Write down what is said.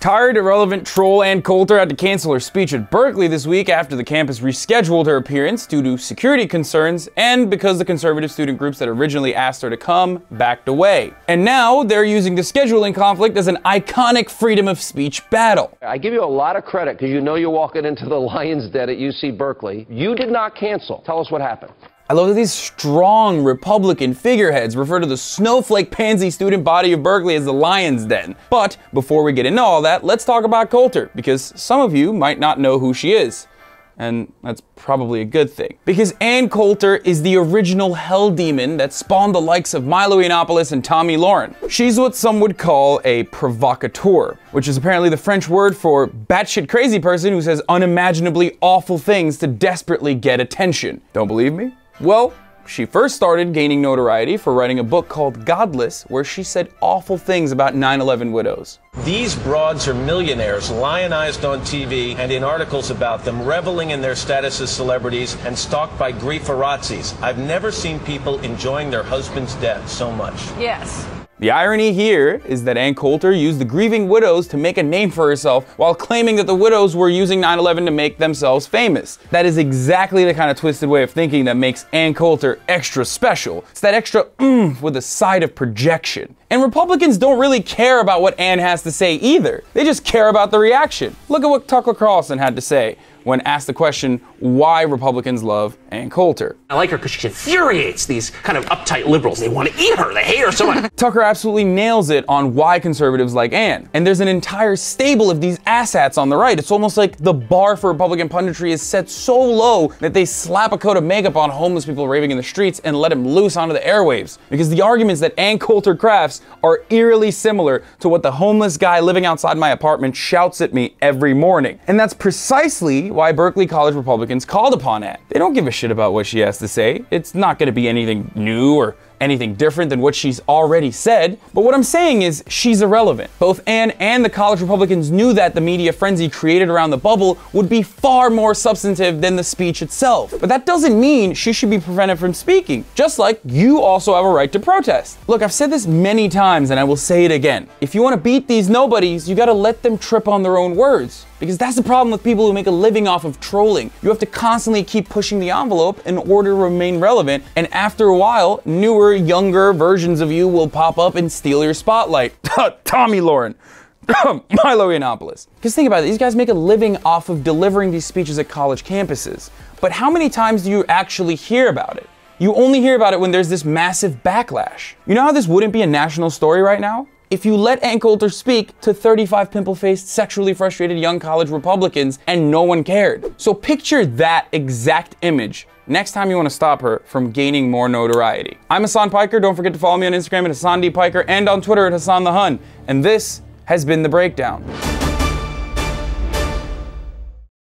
Tired, irrelevant troll Ann Coulter had to cancel her speech at Berkeley this week after the campus rescheduled her appearance due to security concerns and because the conservative student groups that originally asked her to come backed away. And now they're using the scheduling conflict as an iconic freedom of speech battle. I give you a lot of credit because you know you're walking into the lion's den at UC Berkeley. You did not cancel. Tell us what happened. I love that these strong Republican figureheads refer to the snowflake pansy student body of Berkeley as the lion's den. But before we get into all that, let's talk about Coulter, because some of you might not know who she is. And that's probably a good thing. Because Ann Coulter is the original hell demon that spawned the likes of Milo Yiannopoulos and Tomi Lahren. She's what some would call a provocateur, which is apparently the French word for batshit crazy person who says unimaginably awful things to desperately get attention. Don't believe me? Well, she first started gaining notoriety for writing a book called Godless, where she said awful things about 9/11 widows. These broads are millionaires, lionized on TV and in articles about them, reveling in their status as celebrities and stalked by grieferazzis. I've never seen people enjoying their husband's death so much. Yes. The irony here is that Ann Coulter used the grieving widows to make a name for herself while claiming that the widows were using 9/11 to make themselves famous. That is exactly the kind of twisted way of thinking that makes Ann Coulter extra special. It's that extra with a side of projection. And Republicans don't really care about what Ann has to say either. They just care about the reaction. Look at what Tucker Carlson had to say when asked the question why Republicans love Ann Coulter. I like her because she infuriates these kind of uptight liberals. They want to eat her. They hate her so much. Tucker absolutely nails it on why conservatives like Ann. And there's an entire stable of these asshats on the right. It's almost like the bar for Republican punditry is set so low that they slap a coat of makeup on homeless people raving in the streets and let them loose onto the airwaves. Because the arguments that Ann Coulter crafts are eerily similar to what the homeless guy living outside my apartment shouts at me every morning. And that's precisely why Berkeley College Republicans called upon Ann. They don't give a shit about what she has to say. It's not going to be anything new or anything different than what she's already said. But what I'm saying is she's irrelevant. Both Ann and the college Republicans knew that the media frenzy created around the bubble would be far more substantive than the speech itself. But that doesn't mean she should be prevented from speaking, just like you also have a right to protest. Look, I've said this many times and I will say it again. If you want to beat these nobodies, you gotta let them trip on their own words. Because that's the problem with people who make a living off of trolling. You have to constantly keep pushing the envelope in order to remain relevant, and after a while, newer, younger versions of you will pop up and steal your spotlight. Tomi Lahren. Milo Yiannopoulos. Because think about it, these guys make a living off of delivering these speeches at college campuses. But how many times do you actually hear about it? You only hear about it when there's this massive backlash. You know how this wouldn't be a national story right now? If you let Ann Coulter speak to 35 pimple-faced, sexually frustrated young college Republicans and no one cared. So picture that exact image next time you want to stop her from gaining more notoriety. I'm Hassan Piker. Don't forget to follow me on Instagram at Hassan D. Piker and on Twitter at Hassan the Hun. And this has been The Breakdown.